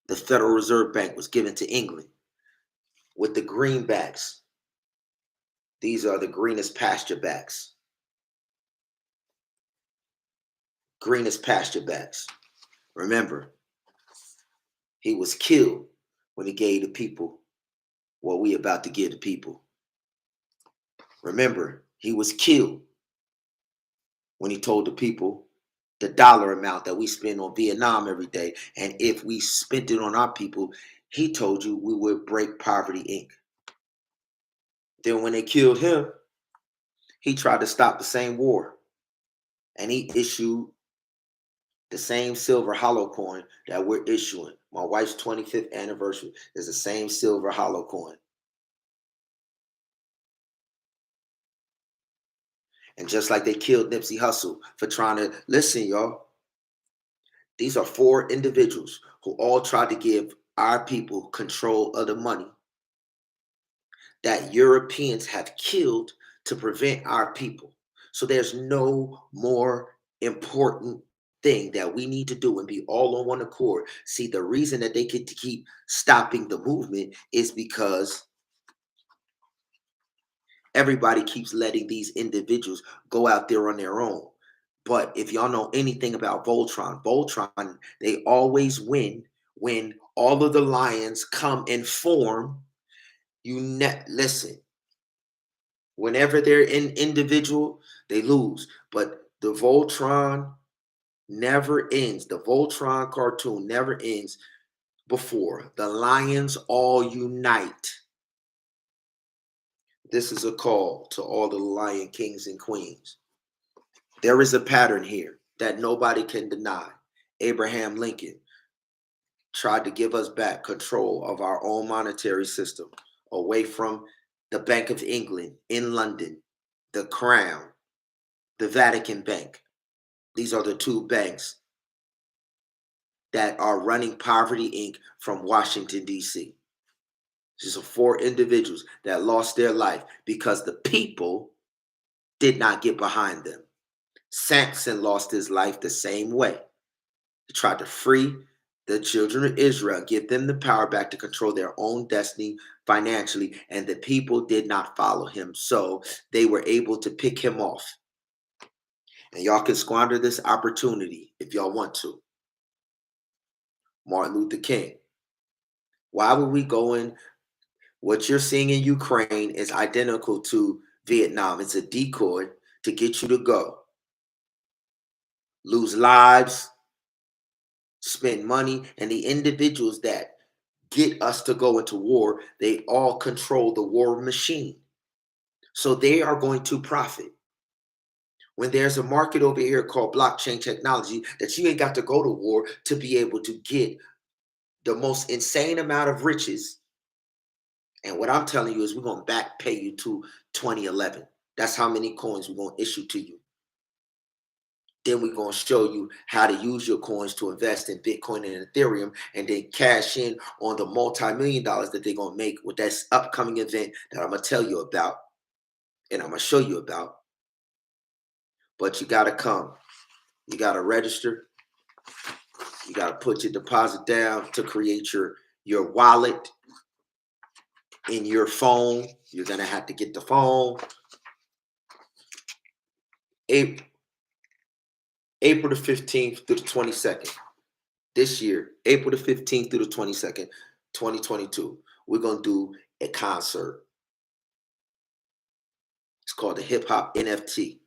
The Federal Reserve Bank was given to England. with the greenbacks. These are the greenest pasture backs. Greenest pasture backs. Remember, he was killed when he gave the people what we about to give the people. Remember, he was killed when he told the people the dollar amount that we spend on Vietnam every day. And if we spent it on our people, he told you we would break Poverty Inc. Then when they killed him, he tried to stop the same war. And he issued the same silver hollow coin that we're issuing. My wife's 25th anniversary is the same silver hollow coin. And just like they killed Nipsey Hussle for trying to, listen, y'all, these are 4 individuals who all tried to give our people control of the money that Europeans have killed to prevent our people. So there's no more important thing that we need to do and be all on one accord. See, the reason that they get to keep stopping the movement is because everybody keeps letting these individuals go out there on their own. But if y'all know anything about Voltron, they always win when all of the lions come and form. Listen, whenever they're in individual, they lose. But the Voltron never ends. The Voltron cartoon never ends before the lions all unite. This is a call to all the lion kings and queens. There is a pattern here that nobody can deny. Abraham Lincoln tried to give us back control of our own monetary system away from the Bank of England in London, the Crown, the Vatican Bank. These are the 2 banks that are running Poverty Inc. from Washington, D.C. These are 4 individuals that lost their life because the people did not get behind them. Samson lost his life the same way. He tried to free the children of Israel, give them the power back to control their own destiny financially, and the people did not follow him. So they were able to pick him off. And y'all can squander this opportunity if y'all want to. Martin Luther King. Why would we go in? What you're seeing in Ukraine is identical to Vietnam. It's a decoy to get you to go. Lose lives, spend money, and the individuals that get us to go into war, they all control the war machine. So they are going to profit. When there's a market over here called blockchain technology that you ain't got to go to war to be able to get the most insane amount of riches. And what I'm telling you is we're going to back pay you to 2011. That's how many coins we're going to issue to you. Then we're going to show you how to use your coins to invest in Bitcoin and Ethereum and then cash in on the multi-million dollars that they're going to make with that upcoming event that I'm going to tell you about and I'm going to show you about. But you got to come. You got to register. You got to put your deposit down to create your wallet in your phone. You're going to have to get the phone. April the 15th through the 22nd. This year, April the 15th through the 22nd, 2022, we're going to do a concert. It's called the Hip Hop NFT.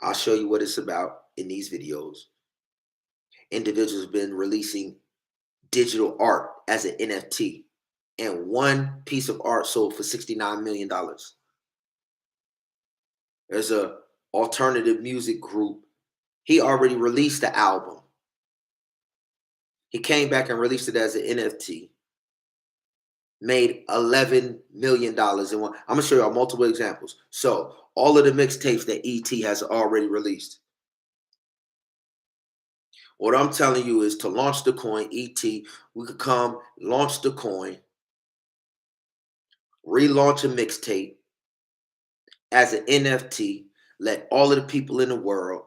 I'll show you what it's about in these videos. Individuals have been releasing digital art as an NFT, and one piece of art sold for $69 million. There's a alternative music group. He already released the album. He came back and released it as an NFT. Made $11 million in one. I'm going to show y'all multiple examples. So all of the mixtapes that ET has already released. What I'm telling you is to launch the coin, ET, we could come, launch the coin, relaunch a mixtape as an NFT, let all of the people in the world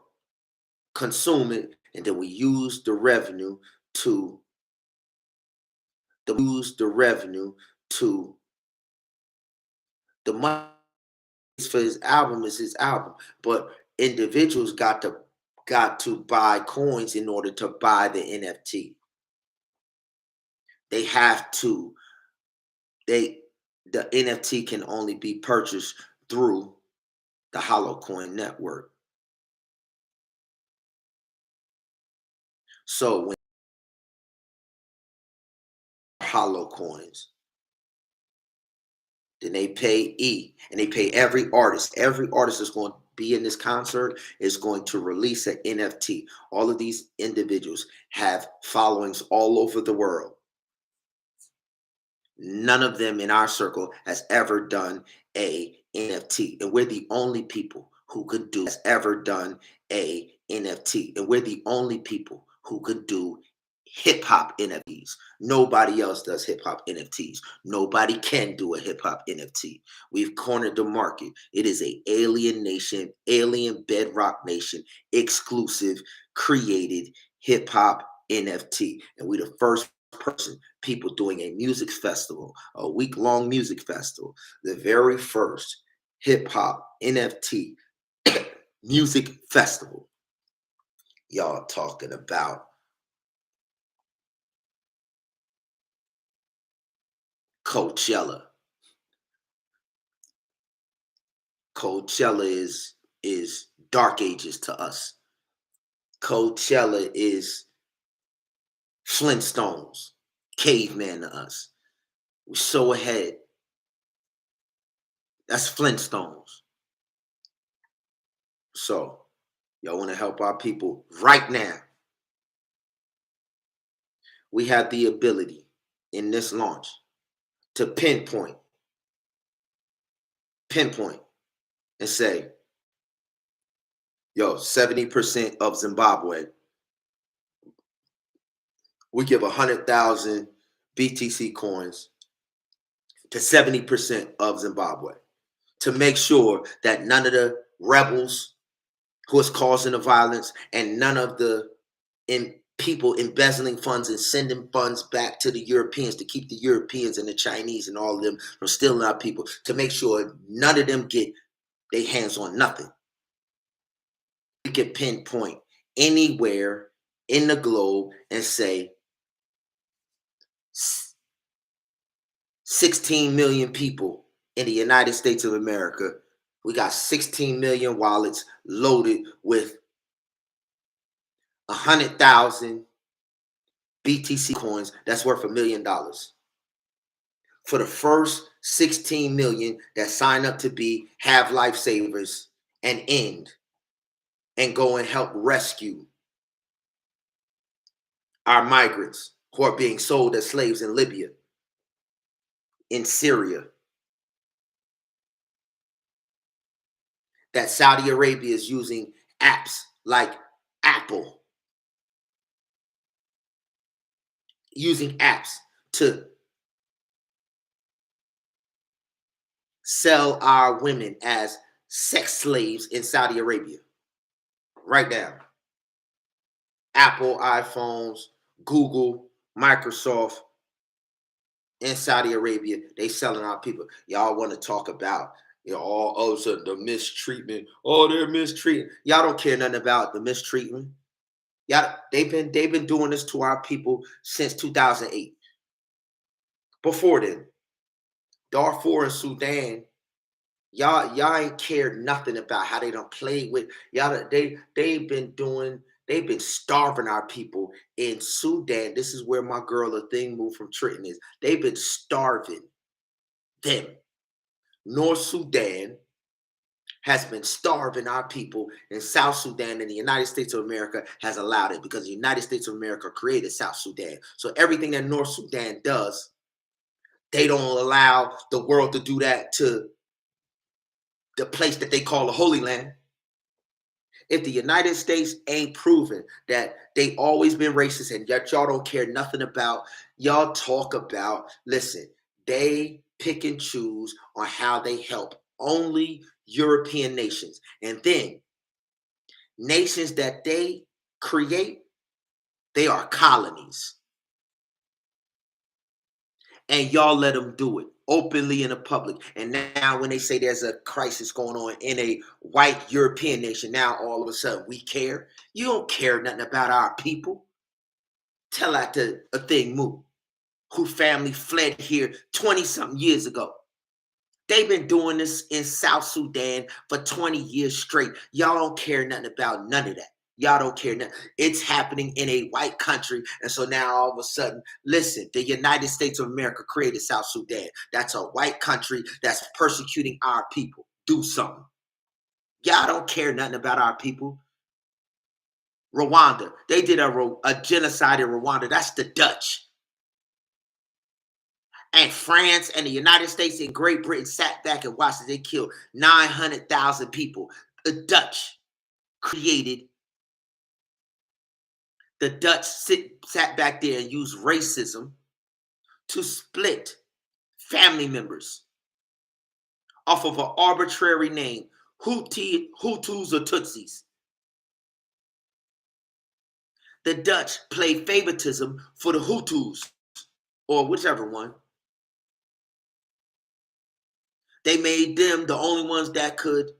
consume it, and then we use the revenue to use the revenue to the money for his album is his album. But individuals got to buy coins in order to buy the NFT. They have to. They the NFT can only be purchased through the Hollow Coin network. So when hollow coins, then they pay E, and they pay every artist. Every artist that's going to be in this concert is going to release an NFT. All of these individuals have followings all over the world. None of them in our circle has ever done a NFT, and we're the only people who could do has ever done a NFT, and we're the only people who could do hip hop NFTs. Nobody else does hip hop NFTs. Nobody can do a hip hop NFT. We've cornered the market. It is a alien nation, alien bedrock nation, exclusive, created hip hop NFT, and we're the first people doing a music festival, a week-long music festival, the very first hip hop NFT music festival. Y'all talking about Coachella. Coachella is dark ages to us. Coachella is Flintstones, caveman to us. We're so ahead. That's Flintstones. So y'all want to help our people right now. We have the ability in this launch to pinpoint and say, yo, 70% of Zimbabwe, we give 100,000 BTC coins to 70% of Zimbabwe to make sure that none of the rebels who is causing the violence and none of the people embezzling funds and sending funds back to the Europeans to keep the Europeans and the Chinese and all of them from stealing our people, to make sure none of them get their hands on nothing. We can pinpoint anywhere in the globe and say 16 million people in the United States of America. We got 16 million wallets loaded with 100,000 BTC coins that's worth $1 million. For the first 16 million that sign up to have lifesavers and go and help rescue our migrants who are being sold as slaves in Libya, in Syria, that Saudi Arabia is using apps like Apple, using apps to sell our women as sex slaves in Saudi Arabia. Right now. Apple, iPhones, Google, Microsoft, in Saudi Arabia, they selling our people. Y'all want to talk about, all of a sudden the mistreatment. Oh, they're mistreating. Y'all don't care nothing about the mistreatment. Y'all, they've been doing this to our people since 2008. Before then, Darfur and Sudan, y'all ain't cared nothing about how they don't play with y'all. They've been starving our people in Sudan. This is where my girl a thing moved from Trenton is. They've been starving them. North Sudan has been starving our people, and South Sudan and the United States of America has allowed it because the United States of America created South Sudan. So everything that North Sudan does, they don't allow the world to do that to the place that they call the Holy Land. If the United States ain't proven that they always been racist and that y'all don't care nothing about, y'all talk about, listen, they pick and choose on how they help only European nations. And then nations that they create, they are colonies. and y'all let them do it openly in the public. And now, when they say there's a crisis going on in a white European nation, now all of a sudden we care. You don't care nothing about our people. Tell that to a thing move, who family fled here 20 something years ago. They've been doing this in South Sudan for 20 years straight. Y'all don't care nothing about none of that. Y'all don't care nothing. It's happening in a white country. And so now all of a sudden, listen, the United States of America created South Sudan. That's a white country that's persecuting our people. Do something. Y'all don't care nothing about our people. Rwanda, they did a genocide in Rwanda. That's the Dutch. And France and the United States and Great Britain sat back and watched as they killed 900,000 people. The Dutch created, the Dutch sat back there and used racism to split family members off of an arbitrary name, Hutus or Tutsis. The Dutch played favoritism for the Hutus, or whichever one. They made them the only ones that could,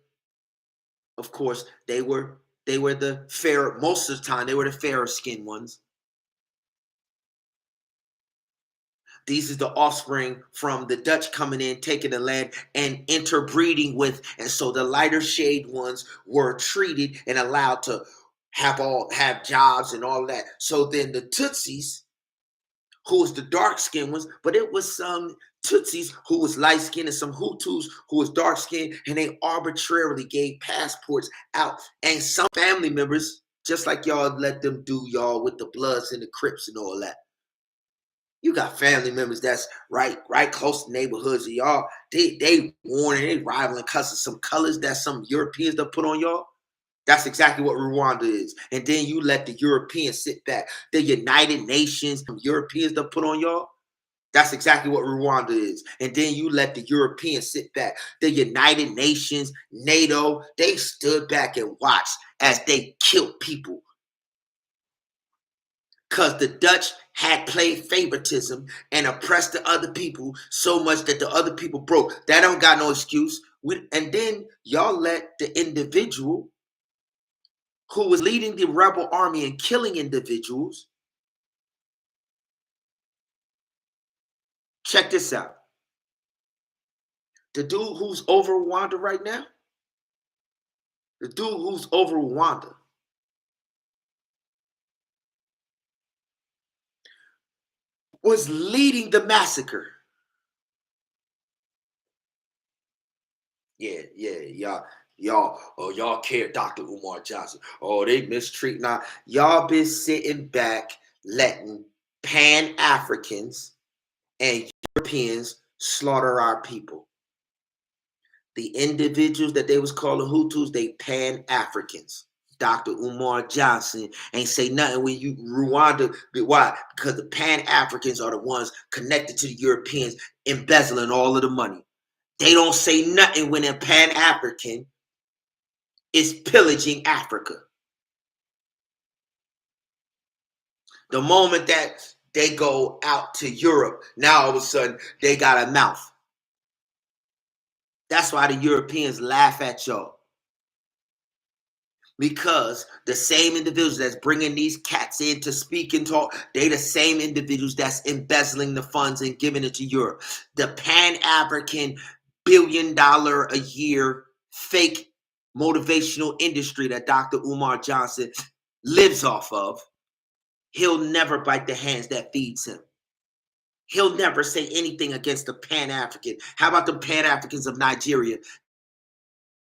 of course, they were the fair, most of the time they were the fairer skinned ones. These is the offspring from the Dutch coming in, taking the land and interbreeding with, and so the lighter shade ones were treated and allowed to have jobs and all that. So then the Tutsis, who was the dark skinned ones, but it was some Tutsis who was light skinned and some Hutus who was dark skinned, and they arbitrarily gave passports out. And some family members, just like y'all let them do y'all with the Bloods and the Crips and all that. You got family members that's right close to neighborhoods of y'all. They warning, they rivaling cussing some colors that some Europeans that put on y'all. That's exactly what Rwanda is. And then you let the Europeans sit back. The United Nations, Europeans that put on y'all. That's exactly what Rwanda is. And then you let the Europeans sit back. The United Nations, NATO, they stood back and watched as they killed people. Because the Dutch had played favoritism and oppressed the other people so much that the other people broke. That don't got no excuse. And then y'all let the individual who was leading the rebel army and killing individuals. Check this out. The dude who's over Rwanda right now, the dude who's over Rwanda, was leading the massacre. Yeah, y'all care, Dr. Umar Johnson. Oh, they mistreat now. Y'all been sitting back letting Pan-Africans and Europeans slaughter our people. The individuals that they was calling Hutus, they Pan-Africans. Dr. Umar Johnson ain't say nothing when you Rwanda. Why? Because the Pan-Africans are the ones connected to the Europeans embezzling all of the money. They don't say nothing when a Pan-African is pillaging Africa. The moment that they go out to Europe, now all of a sudden they got a mouth. That's why the Europeans laugh at y'all. Because the same individuals that's bringing these cats in to speak and talk, they the same individuals that's embezzling the funds and giving it to Europe. The Pan-African $1 billion a year fake motivational industry that Dr. Umar Johnson lives off of, he'll never bite the hands that feeds him. He'll never say anything against the Pan-African. How about the Pan-Africans of Nigeria?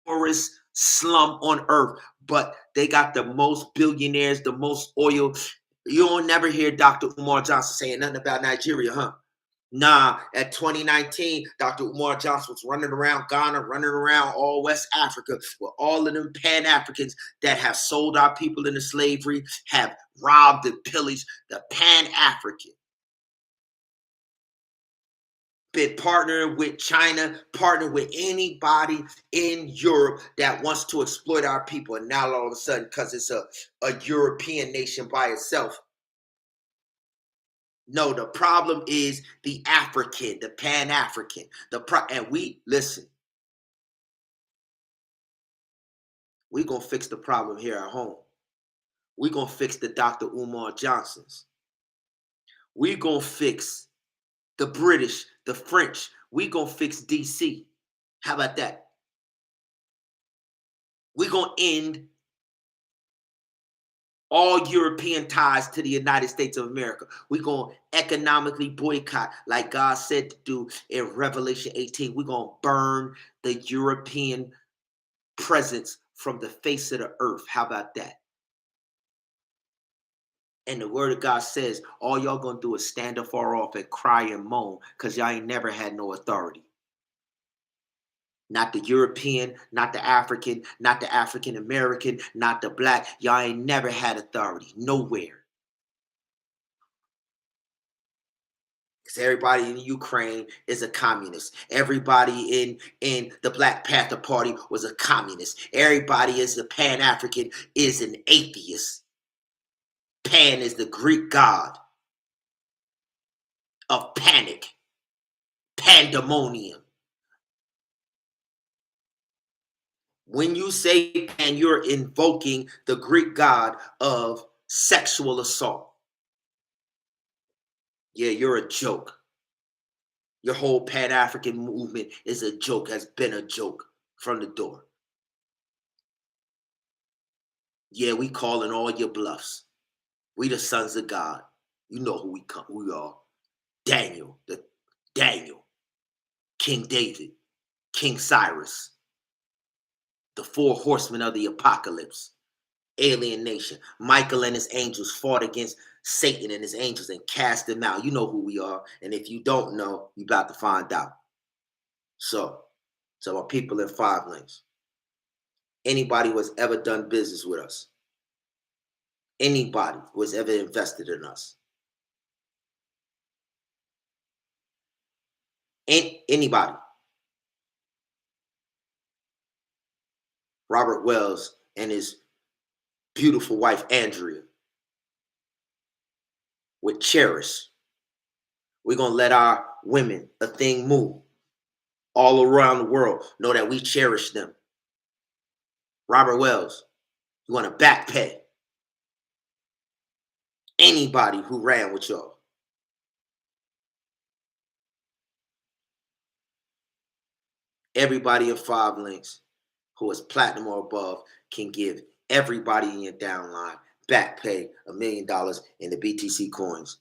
Poorest slum on earth, but they got the most billionaires, the most oil. You don't never hear Dr. Umar Johnson saying nothing about Nigeria, huh? Nah, at 2019, Dr. Umar Johnson was running around Ghana, running around all West Africa with all of them Pan-Africans that have sold our people into slavery, have robbed and pillaged the Pan-African. Been partnering with China, partnering with anybody in Europe that wants to exploit our people. And now all of a sudden, because it's a European nation by itself, No, the problem is the African, the Pan-African. And we listen, we gonna fix the problem here at home. We gonna fix the Dr. Umar Johnsons. We gonna fix the British, the French. We gonna fix DC. How about that? We gonna end all European ties to the United States of America. We're going to economically boycott, like God said to do in Revelation 18. We're going to burn the European presence from the face of the earth. How about that? And the word of God says, all y'all going to do is stand afar off and cry and moan because y'all ain't never had no authority. Not the European, not the African, not the African American, not the black. Y'all ain't never had authority nowhere. Because everybody in Ukraine is a communist. Everybody in the Black Panther Party was a communist. Everybody is a Pan-African is an atheist. Pan is the Greek god of panic, pandemonium. When you say Pan, you're invoking the Greek god of sexual assault. Yeah, you're a joke. Your whole Pan-African movement is a joke, has been a joke from the door. Yeah, we calling all your bluffs. We the sons of God. You know who we are. Daniel, King David, King Cyrus, the four horsemen of the apocalypse, alien nation. Michael and his angels fought against Satan and his angels and cast them out. You know who we are. And if you don't know, you about to find out. So our people in 5 lanes. Anybody who has ever done business with us, anybody who has ever invested in us, anybody. Robert Wells and his beautiful wife, Andrea, with Cherish. We're going to let our women, a thing move, all around the world know that we cherish them. Robert Wells, you want to back pay anybody who ran with y'all. Everybody in 5 links who is platinum or above can give everybody in your downline back pay $1 million in the BTC coins.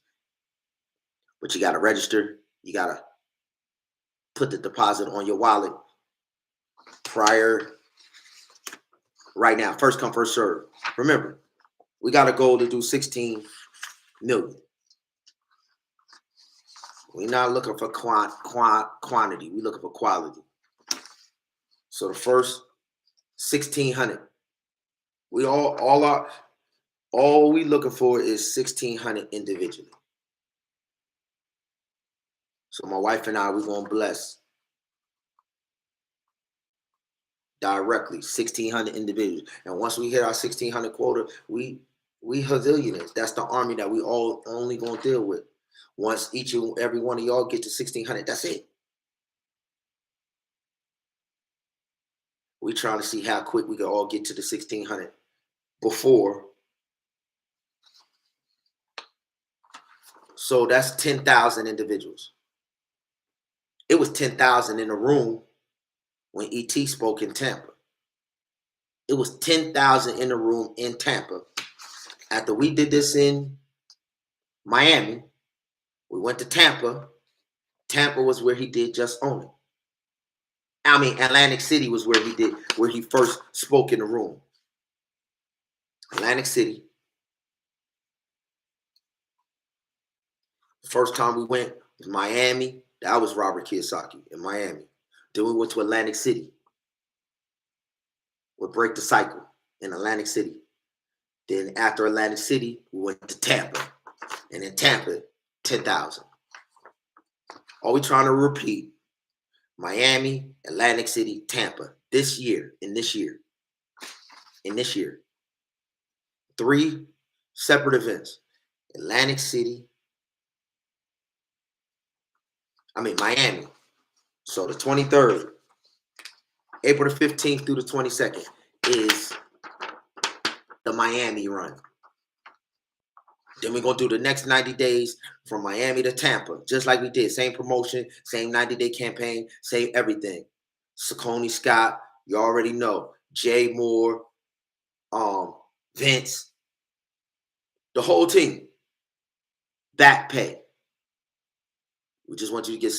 But you got to register. You got to put the deposit on your wallet prior, right now. First come, first serve. Remember, we got a goal to do 16 million. We're not looking for quantity. We're looking for quality. So the first 1,600. We all we looking for is 1,600 individually. So my wife and I, we're gonna bless directly 1,600 individuals. And once we hit our 1,600 quota, we Hazillionaires. That's the army that we all only gonna deal with. Once each and every one of y'all get to 1,600, that's it. We trying to see how quick we can all get to the 1,600 before. So that's 10,000 individuals. It was 10,000 in the room when ET spoke in Tampa. It was 10,000 in the room in Tampa. After we did this in Miami, we went to Tampa. Tampa was where he did Just Own It. I mean, Atlantic City was where he first spoke in the room. Atlantic City. The first time we went was Miami. That was Robert Kiyosaki in Miami. Then we went to Atlantic City. We'll break the cycle in Atlantic City. Then after Atlantic City, we went to Tampa. And in Tampa, 10,000. Are we trying to repeat Miami, Atlantic City, Tampa this year, in this year? 3 separate events. Atlantic City, Miami. So the 23rd, April the 15th through the 22nd is the Miami run. Then we're going to do the next 90 days from Miami to Tampa, just like we did. Same promotion, same 90-day campaign, same everything. Saucony Scott, you already know. Jay Moore, Vince, the whole team. Back pay. We just want you to get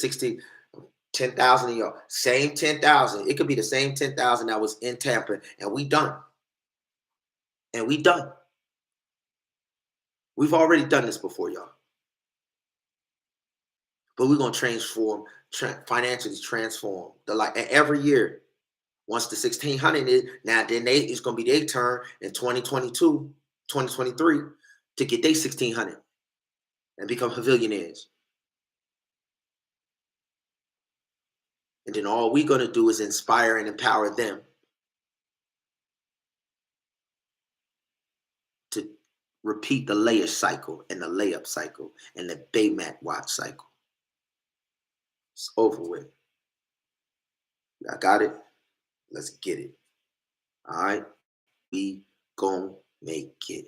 10,000 of y'all. Same 10,000. It could be the same 10,000 that was in Tampa, and we done. And we done. We've already done this before, y'all. But we're gonna financially transform and every year. Once the 1600 is now, then it's gonna be their turn in 2022, 2023 to get their 1600 and become pavillionaires. And then all we're gonna do is inspire and empower them to repeat the layer cycle and the layup cycle and the Baymax watch cycle. It's over with. I got it. Let's get it. All right. We gon' make it.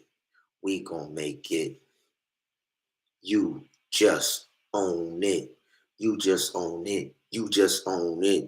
We gon' make it. You just own it. You just own it. You just own it.